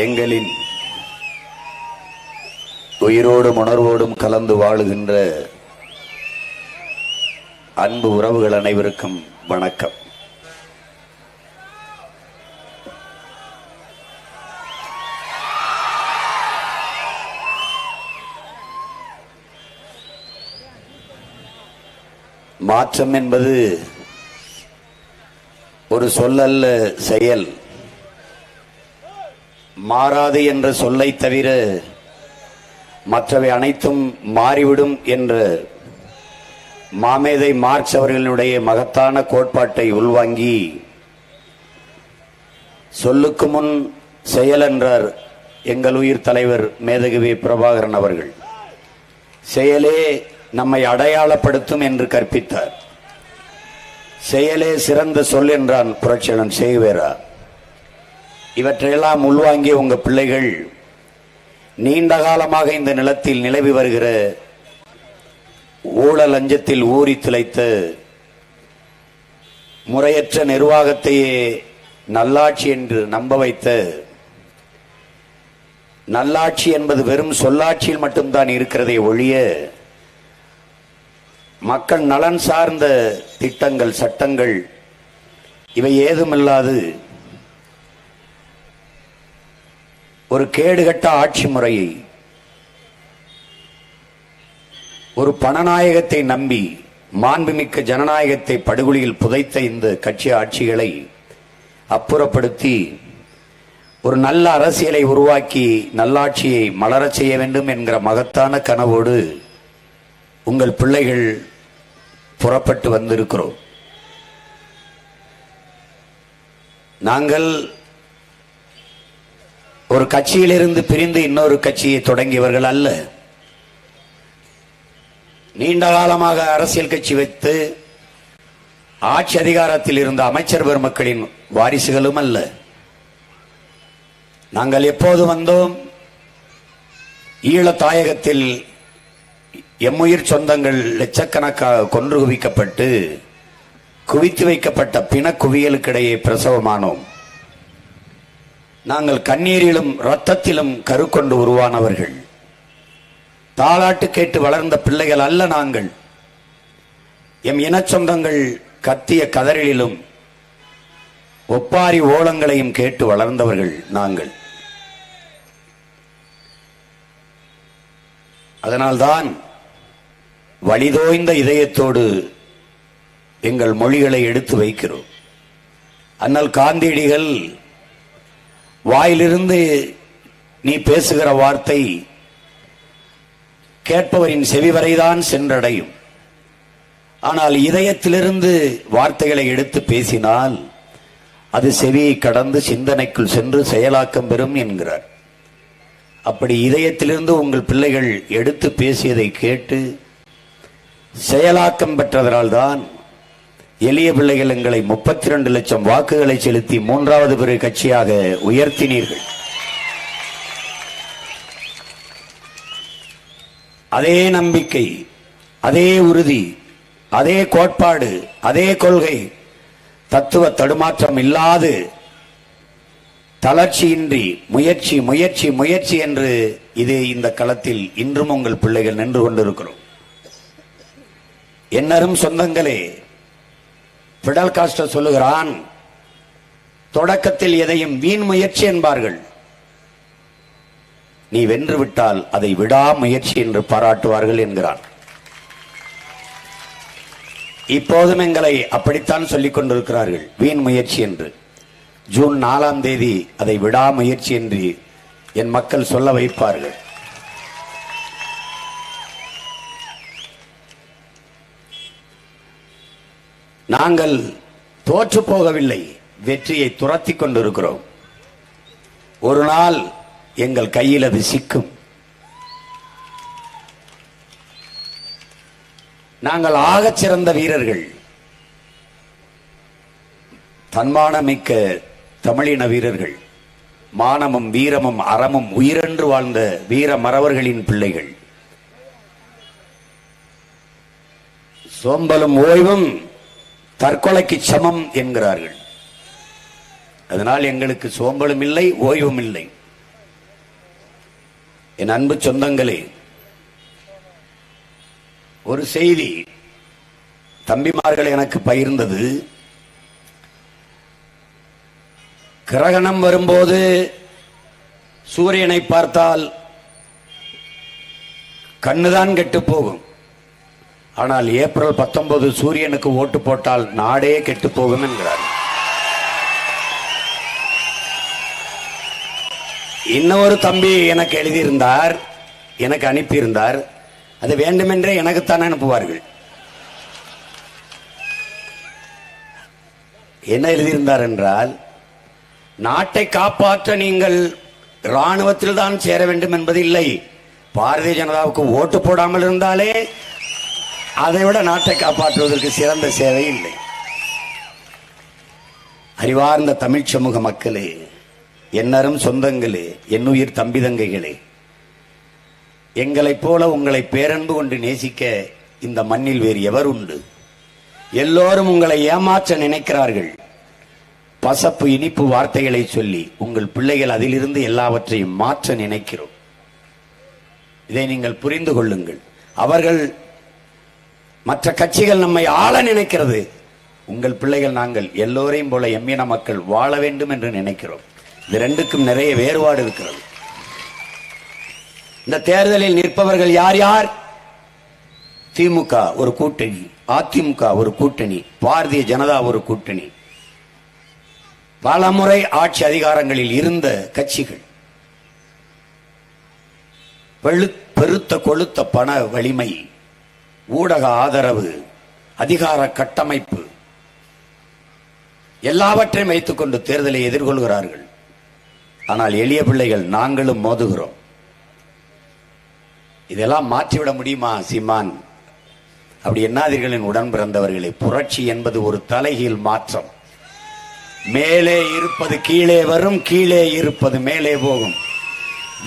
எங்களின் உயிரோடும் உணர்வோடும் கலந்து வாழுகின்ற அன்பு உறவுகள் அனைவருக்கும் வணக்கம். மாற்றம் என்பது ஒரு சொல்லல்ல, செயல். மாறாது என்ற சொல்லை தவிர மற்றவை அனைத்தும் மாறிவிடும் என்ற மாமேதை மார்க்ஸ் அவர்களுடைய மகத்தான கோட்பாட்டை உள்வாங்கி சொல்லுக்கு முன் செயல் என்றார் எங்கள் உயிர் தலைவர் மேதகுவி பிரபாகரன் அவர்கள். செயலே நம்மை அடையாளப்படுத்தும் என்று கற்பித்தார். செயலே சிறந்த சொல் என்றான் புரட்சியாளன் சேகுவேரா. இவற்றையெல்லாம் உள்வாங்கிய உங்க பிள்ளைகள் நீண்ட காலமாக இந்த நிலத்தில் நிலவி வருகிற ஊழல் லஞ்சத்தில் ஊறி திளைத்த முறையற்ற நிர்வாகத்தையே நல்லாட்சி என்று நம்ப வைத்த, நல்லாட்சி என்பது வெறும் சொல்லாட்சியில் மட்டும்தான் இருக்கிறதை ஒழிய மக்கள் நலன் சார்ந்த திட்டங்கள், சட்டங்கள் இவை ஏதுமில்லாது ஒரு கேடுகட்ட ஆட்சி முறையை, ஒரு பணநாயகத்தை நம்பி மாண்புமிக்க ஜனநாயகத்தை படுகொலியில் புதைத்த இந்த கட்சி ஆட்சிகளை அப்புறப்படுத்தி ஒரு நல்ல அரசியலை உருவாக்கி நல்லாட்சியை மலரச் செய்ய வேண்டும் என்கிற மகத்தான கனவோடு உங்கள் பிள்ளைகள் புறப்பட்டு வந்திருக்கிறோம். நாங்கள் ஒரு கட்சியிலிருந்து பிரிந்து இன்னொரு கட்சியை தொடங்கியவர்கள் அல்ல. நீண்ட காலமாக அரசியல் கட்சி வைத்து ஆட்சி அதிகாரத்தில் இருந்த அமைச்சர் பெருமக்களின் வாரிசுகளும் அல்ல. நாங்கள் எப்போது வந்தோம்? ஈழ தாயகத்தில் எம்முயிர் சொந்தங்கள் லட்சக்கணக்காக கொன்று குவிக்கப்பட்டு குவித்து வைக்கப்பட்ட பிண குவியலுக்கிடையே பிரசவமானோம். நாங்கள் கண்ணீரிலும் இரத்தத்திலும் கருக்கொண்டு உருவானவர்கள். தாலாட்டு கேட்டு வளர்ந்த பிள்ளைகள் அல்ல நாங்கள். எம் இன சொந்தங்கள் கத்திய கதறிலும் ஒப்பாரி ஓலங்களையும் கேட்டு வளர்ந்தவர்கள் நாங்கள். அதனால்தான் வலிதோய்ந்த இதயத்தோடு எங்கள் மொழிகளை எடுத்து வைக்கிறோம். அண்ணல் காந்தியடிகள் வாயிலிருந்து நீ பேசுகிற வார்த்தை கேட்பவரின் செவி வரைதான் சென்றடையும். ஆனால் இதயத்திலிருந்து வார்த்தைகளை எடுத்து பேசினால் அது செவியை கடந்து சிந்தனைக்குள் சென்று செயலாக்கம் பெறும் என்கிறார். அப்படி இதயத்திலிருந்து உங்கள் பிள்ளைகள் எடுத்து பேசியதை கேட்டு செயலாக்கம் பெற்றதனால்தான் எளிய பிள்ளைகள் எங்களை 32 லட்சம் வாக்குகளை செலுத்தி 3வது பெரிய கட்சியாக உயர்த்தினீர்கள். அதே நம்பிக்கை, அதே உறுதி, அதே கோட்பாடு, அதே கொள்கை, தத்துவ தடுமாற்றம் இல்லாது தளர்ச்சியின்றி முயற்சி முயற்சி முயற்சி என்று இது இந்த களத்தில் இன்றும் உங்கள் பிள்ளைகள் நின்று கொண்டிருக்கிறோம். என்னரும் சொந்தங்களே, பிடல் காஸ்டர் சொல்லுகிறான், தொடக்கத்தில் எதையும் வீண் முயற்சி என்பார்கள், நீ வென்று விட்டால் அதை விடாமுயற்சி என்று பாராட்டுவார்கள் என்கிறான். இப்போதும் எங்களை அப்படித்தான் சொல்லிக் கொண்டிருக்கிறார்கள், வீண் முயற்சி என்று. ஜூன் 4ஆம் தேதி அதை விடாமுயற்சி என்று என் மக்கள் சொல்ல வைப்பார்கள். நாங்கள் தோற்று போகவில்லை, வெற்றியை துரத்தி கொண்டிருக்கிறோம். ஒரு நாள் எங்கள் கையில் அது சிக்கும். நாங்கள் ஆகச் சிறந்த வீரர்கள், தன்மானமிக்க தமிழின வீரர்கள், மானமும் வீரமும் அறமும் உயிரென்று வாழ்ந்த வீர மறவர்களின் பிள்ளைகள். சோம்பலும் ஓய்வும் தற்கொலைக்கு சமம் என்கிறார்கள். அதனால் எங்களுக்கு சோம்பலும் இல்லை, ஓய்வும் இல்லை. என் அன்பு சொந்தங்களே, ஒரு செய்தி தம்பிமார்கள் எனக்கு பகிர்ந்தது. கிரகணம் வரும்போது சூரியனை பார்த்தால் கண்ணுதான் கெட்டு போகும். ஆனால் ஏப்ரல் 19 சூரியனுக்கு ஓட்டு போட்டால் நாடே கெட்டு போகும் என்கிறார். இன்னொரு தம்பி எனக்கு எழுதியிருந்தார், எனக்கு அனுப்பியிருந்தார். அது வேண்டுமென்றே எனக்குத்தான் அனுப்புவார்கள். என்ன எழுதியிருந்தார் என்றால், நாட்டை காப்பாற்ற நீங்கள் இராணுவத்தில் தான் சேர வேண்டும் என்பது இல்லை. பாரதிய ஜனதாவுக்கு ஓட்டு போடாமல் இருந்தாலே அதைவிட நாட்டை காப்பாற்றுவதற்கு சிறந்த சேவை இல்லை. அறிவார்ந்த தமிழ் சமூக மக்களே, என்னரும் சொந்தங்களே, என்னுயிர் தம்பி தங்கைகளே, எங்களைப் போல உங்களை பேரன்பு கொண்டு நேசிக்க இந்த மண்ணில் வேறு எவர் உண்டு? எல்லோரும் உங்களை ஏமாற்ற நினைக்கிறார்கள். பசப்பு இனிப்பு வார்த்தைகளை சொல்லி உங்கள் பிள்ளைகள் அதிலிருந்து எல்லாவற்றையும் மாற்ற நினைக்கிறோம். இதை நீங்கள் புரிந்து கொள்ளுங்கள். அவர்கள், மற்ற கட்சிகள் நம்மை ஆள நினைக்கிறது. உங்கள் பிள்ளைகள் நாங்கள் எல்லோரையும் போல எம்மின மக்கள் வாழ வேண்டும் என்று நினைக்கிறோம். இது ரெண்டுக்கும் நிறைய வேறுபாடு இருக்கிறது. இந்த தேர்தலில் நிற்பவர்கள் யார் யார்? திமுக ஒரு கூட்டணி, அதிமுக ஒரு கூட்டணி, பாரதிய ஜனதா ஒரு கூட்டணி. பல முறை ஆட்சி அதிகாரங்களில் இருந்த கட்சிகள். பெருத்த கொழுத்த பண வலிமை, ஊடக ஆதரவு, அதிகார கட்டமைப்பு எல்லாவற்றையும் வைத்துக் கொண்டு தேர்தலை எதிர்கொள்கிறார்கள். ஆனால் எளிய பிள்ளைகள் நாங்களும் மோதுகிறோம். இதெல்லாம் மாற்றிவிட முடியுமா சீமான்? அப்படி எண்ணாதீர்களின் உடன் பிறந்தவர்களே. புரட்சி என்பது ஒரு தலைகீழ் மாற்றம். மேலே இருப்பது கீழே வரும், கீழே இருப்பது மேலே போகும்.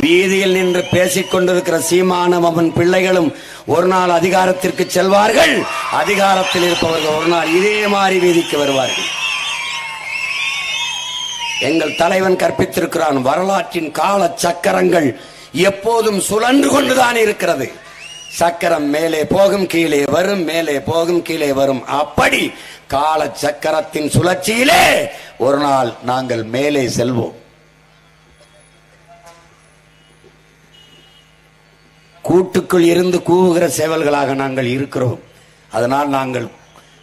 வீதியில் நின்று பேசிக் கொண்டிருக்கிற சீமானும் அவன் பிள்ளைகளும் ஒரு நாள் அதிகாரத்திற்கு செல்வார்கள். அதிகாரத்தில் இருப்பவர்கள் ஒரு நாள் இதே மாதிரி வீதிக்கு வருவார்கள். எங்கள் தலைவன் கற்பித்திருக்கிறான், வரலாற்றின் கால சக்கரங்கள் எப்போதும் சுழன்று கொண்டுதான் இருக்கிறது. சக்கரம் மேலே போகும், கீழே வரும், மேலே போகும், கீழே வரும். அப்படி கால சக்கரத்தின் சுழற்சியிலே ஒரு நாள் நாங்கள் மேலே செல்வோம். கூட்டுக்குள் இருந்து கூவுகிற சேவல்களாக நாங்கள் இருக்கிறோம். அதனால் நாங்கள்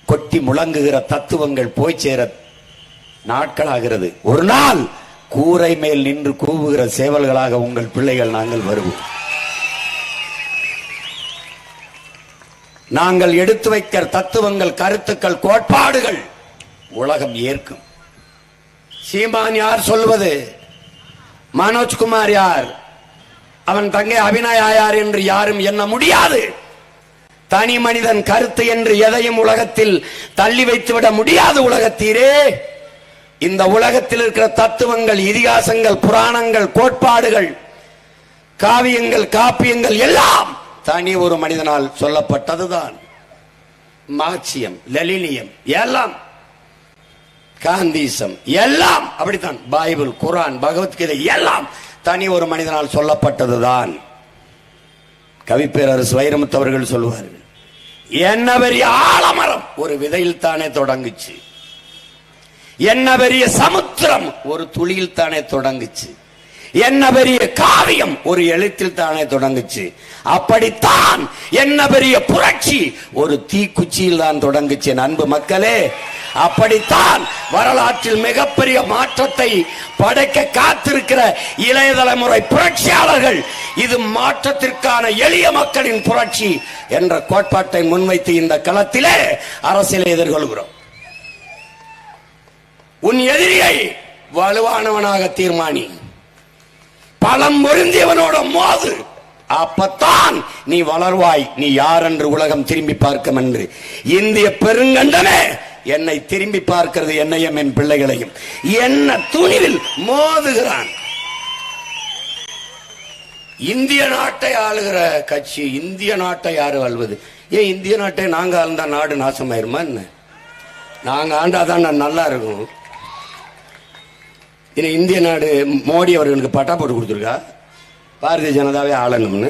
கொட்டி முழங்குகிற தத்துவங்கள் போய் சேர நாட்களாகிறது. ஒரு நாள் கூரை மேல் நின்று கூவுகிற சேவல்களாக உங்கள் பிள்ளைகள் நாங்கள் வருவோம். நாங்கள் எடுத்து வைக்கிற தத்துவங்கள், கருத்துக்கள், கோட்பாடுகள் உலகம் ஏற்கும். சீமான் யார் சொல்வது? மனோஜ்குமார் யார்? அவன் தங்கை அபிநயா யார் என்று யாரும் எண்ண முடியாது. தனி மனிதன் கருத்து என்று எதையும் உலகத்தில் தள்ளி வைத்துவிட முடியாது. உலகத்தீரே, இந்த உலகத்தில் இருக்கிற தத்துவங்கள், இதிகாசங்கள், புராணங்கள், கோட்பாடுகள், காவியங்கள், காப்பியங்கள் எல்லாம் தனி ஒரு மனிதனால் சொல்லப்பட்டதுதான். மார்க்சியம், லெனினியம் எல்லாம், காந்திசம் எல்லாம் அப்படித்தான். பைபிள், குரான், பகவத்கீதை எல்லாம் தனி ஒரு மனிதனால் சொல்லப்பட்டதுதான். கவிப்பேரரசு வைரமுத்து அவர்கள் சொல்லுவார்கள், என்ன பெரிய ஆலமரம் ஒரு விதையில் தானே தொடங்குச்சு, என்ன பெரிய சமுத்திரம் ஒரு துளியில் தானே தொடங்குச்சு, என்ன பெரிய காவியம் ஒரு எழுத்தில் தானே தொடங்குச்சு. அப்படித்தான் என்ன பெரிய புரட்சி ஒரு தீக்குச்சியில் தான் தொடங்குச்சு. அன்பு மக்களே, அப்படித்தான் வரலாற்றில் மிகப்பெரிய மாற்றத்தை படைக்க காத்திருக்கிற இளைய தலைமுறை புரட்சியாளர்கள் இது மாற்றத்திற்கான எளிய மக்களின் புரட்சி என்ற கோட்பாட்டை முன்வைத்து இந்த களத்திலே அரசியலை எதிர்கொள்கிறோம். உன் எதிரியை வலுவானவனாக தீர்மானி, பலம் பொருந்தியவனோட மோது, அப்பத்தான் நீ வளர்வாய். நீ யார் என்று உலகம் திரும்பி பார்க்கும் என்று இந்திய பெருங்கண்டமே என்னை திரும்பி பார்க்கிறது, என்னையும் என் பிள்ளைகளையும். என்ன துணிவில் மோதுகிறான். இந்திய நாட்டை ஆளுகிற கட்சி, இந்திய நாட்டை யாரு ஆள்வது? ஏன் இந்திய நாட்டை நாங்க ஆழ்ந்தா நாடு நாசமாயிருமா என்ன? நாங்க ஆண்டாதான் நல்லா இருக்கும். இந்திய நாடு மோடி அவர்களுக்கு பட்டா போட்டு கொடுத்துருக்கா? பாரதிய ஜனதாவே ஆளணும்னு,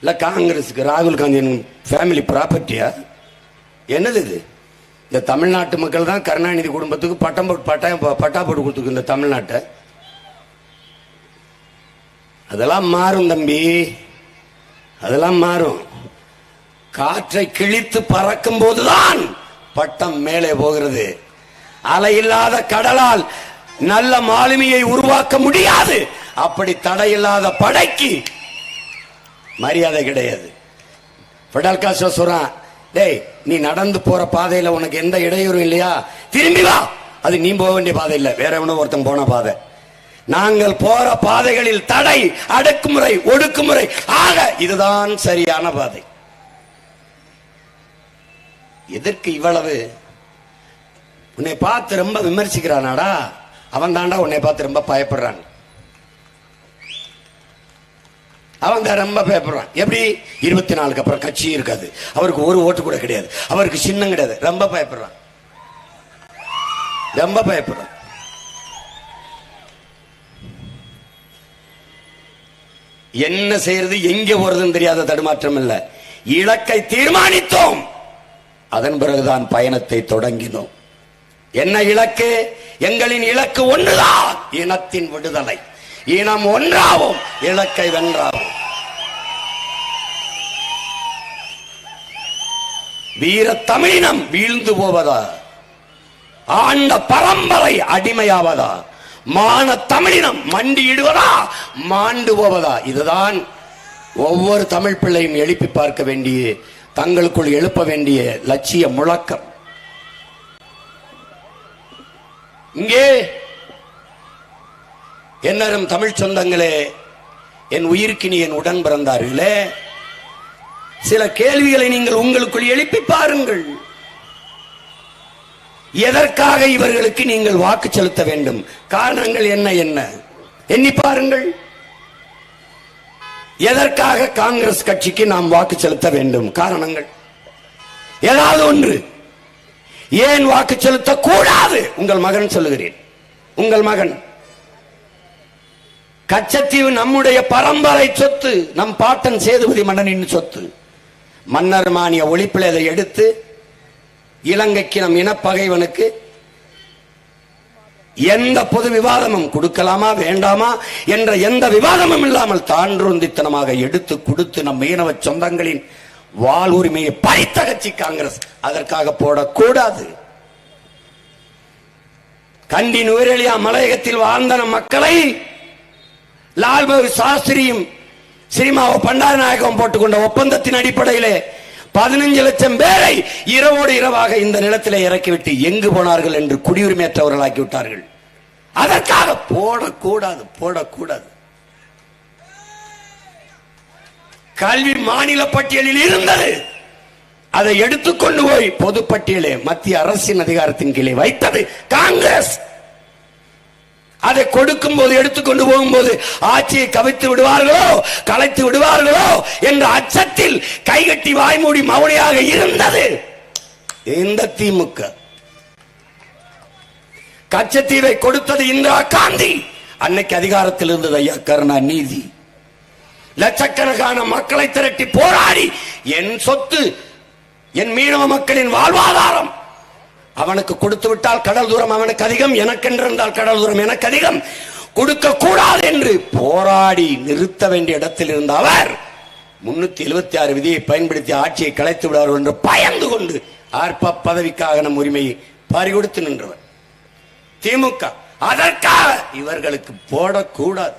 இல்லை காங்கிரஸுக்கு ராகுல் காந்தி ஃபேமிலி ப்ராப்பர்ட்டியா? என்னது இது? இந்த தமிழ்நாட்டு மக்கள் தான் கருணாநிதி குடும்பத்துக்கு பட்டா போட்டு கொடுத்துருக்கு இந்த தமிழ்நாட்டை. அதெல்லாம் மாறும் தம்பி, அதெல்லாம் மாறும். காற்றை கிழித்து பறக்கும் போதுதான் பட்டம் மேலே போகிறது. அலையில்லாத கடலால் நல்ல மாலுமியை உருவாக்க முடியாது. அப்படி தடையில்லாத படைக்கு மரியாதை கிடையாது. ஃபெடரல் காஸ்ட்ரோ சொல்றான், டேய் நீ நடந்து போற பாதையில உனக்கு எந்த இடையூறும் இல்லையா, திரும்பி வா. அது நீ போக வேண்டிய பாதை இல்லை, வேற எவனோ ஒருத்தன் போன பாதை. நாங்கள் போற பாதைகளில் தடை, அடக்குமுறை, ஒடுக்குமுறை, ஆக இதுதான் சரியான பாதை. எதற்கு இவ்வளவு? உன்னை பார்த்து ரொம்ப விமர்சிக்கிறானாடா, அவன் தாண்டா உன்னை பார்த்து ரொம்ப பயப்படுறான். அவன் தான் ரொம்ப பயப்படுறான். எப்படி? 24 அப்புறம் கட்சி இருக்காது, அவருக்கு ஒரு ஓட்டு கூட கிடையாது, அவருக்கு சின்னம் கிடையாது, ரொம்ப பயப்படுறான், ரொம்ப பயப்படுறான். என்ன செய்யறது, எங்க போறதுன்னு தெரியாத தடுமாற்றம் இல்ல. இலக்கை தீர்மானித்தோம், அதன் பிறகுதான் பயணத்தை தொடங்கினோம். என்ன இலக்கு? எங்களின் இலக்கு ஒன்றுதான், இனத்தின் விடுதலை. இனம் ஒன்றாவும், இலக்கை வென்றாவும். வீர தமிழினம் வீழ்ந்து போவதா, ஆண்ட பரம்பரை அடிமையாவதா, மான தமிழினம் மண்டியிடுவதா, மாண்டு போவதா? இதுதான் ஒவ்வொரு தமிழ் பிள்ளையும் எழுப்பி பார்க்க வேண்டிய, தங்களுக்குள் எழுப்ப வேண்டிய லட்சிய முழக்கம். இங்கே என்னரும் தமிழ் சொந்தங்களே, என் உயிர்க்கினி என் உடன் பிறந்தார்களே, சில கேள்விகளை நீங்கள் உங்களுக்குள் எழுப்பி பாருங்கள். எதற்காக இவர்களுக்கு நீங்கள் வாக்கு செலுத்த வேண்டும்? காரணங்கள் என்ன என்ன எண்ணி பாருங்கள். எதற்காக காங்கிரஸ் கட்சிக்கு நாம் வாக்கு செலுத்த வேண்டும்? காரணங்கள் ஏதாவது ஒன்று. ஏன் வாக்கு செலுத்த கூடாது? உங்கள் மகன் சொல்லுகிறேன், உங்கள் மகன். கச்சத்தீவு நம்முடைய பரம்பரை சொத்து, நம் பாட்டன் சேதுபதி மன்னனின் சொத்து. மன்னர் மானிய ஒழிப்பில் அதை எடுத்து இலங்கைக்கு, நம் இனப்பகைவனுக்கு எந்த பொது விவாதமும் கொடுக்கலாமா வேண்டாமா என்ற எந்த விவாதமும் இல்லாமல் தான்றொந்தித்தனமாக எடுத்து கொடுத்து நம் மீனவ சொந்தங்களின் வாழ் உரிமையை பறித்த கட்சி காங்கிரஸ். அதற்காக போடக்கூடாது. கண்டி நுவரெலியா மலையகத்தில் வாழ்ந்த மக்களை லால் பகதூர் சாஸ்திரியும் சினிமாவை பண்டாரநாயகம் போட்டுக்கொண்ட ஒப்பந்தத்தின் அடிப்படையிலே 15 லட்சம் பேரை இரவோடு இரவாக இந்த நிலத்திலே இறக்கிவிட்டு எங்கு போனார்கள் என்று குடியுரிமையற்றவர்கள் ஆக்கிவிட்டார்கள். அதற்காக போடக்கூடாது, போடக்கூடாது. கல்வி மாநில பட்டியலில் இருந்தது, அதை எடுத்துக்கொண்டு போய் பொதுப்பட்டியலே மத்திய அரசின் அதிகாரத்தின் கீழே வைத்தது காங்கிரஸ். அதை கொடுக்கும் போது, எடுத்துக்கொண்டு போகும்போது ஆட்சியை கவிழ்த்து விடுவார்களோ, கலைத்து விடுவார்களோ என்ற அச்சத்தில் கைகட்டி வாய்மூடி மௌனியாக இருந்தது இந்த திமுக. கச்சத்தீவை கொடுத்தது இந்திரா காந்தி. அன்னைக்கு அதிகாரத்தில் இருந்தது ஐயா கருணாநிதி. லட்சக்கணக்கான மக்களை திரட்டி போராடி, என் சொத்து, என் மீனவ மக்களின் வாழ்வாதாரம், அவனுக்கு கொடுத்து விட்டால் கடல் தூரம் அவனுக்கு அதிகம், எனக்கென்றிருந்தால் கடல் தூரம் எனக்கு அதிகம், கொடுக்க கூடாது என்று போராடி நிறுத்த வேண்டிய இடத்தில் இருந்த அவர் 376 விதியை பயன்படுத்தி ஆட்சியை கலைத்து விடுவார்கள் என்று பயந்து கொண்டு ஆர்ப்ப பதவிக்காக நம் உரிமையை பறிகொடுத்து நின்றவர் திமுக. அதற்காக இவர்களுக்கு போடக்கூடாது.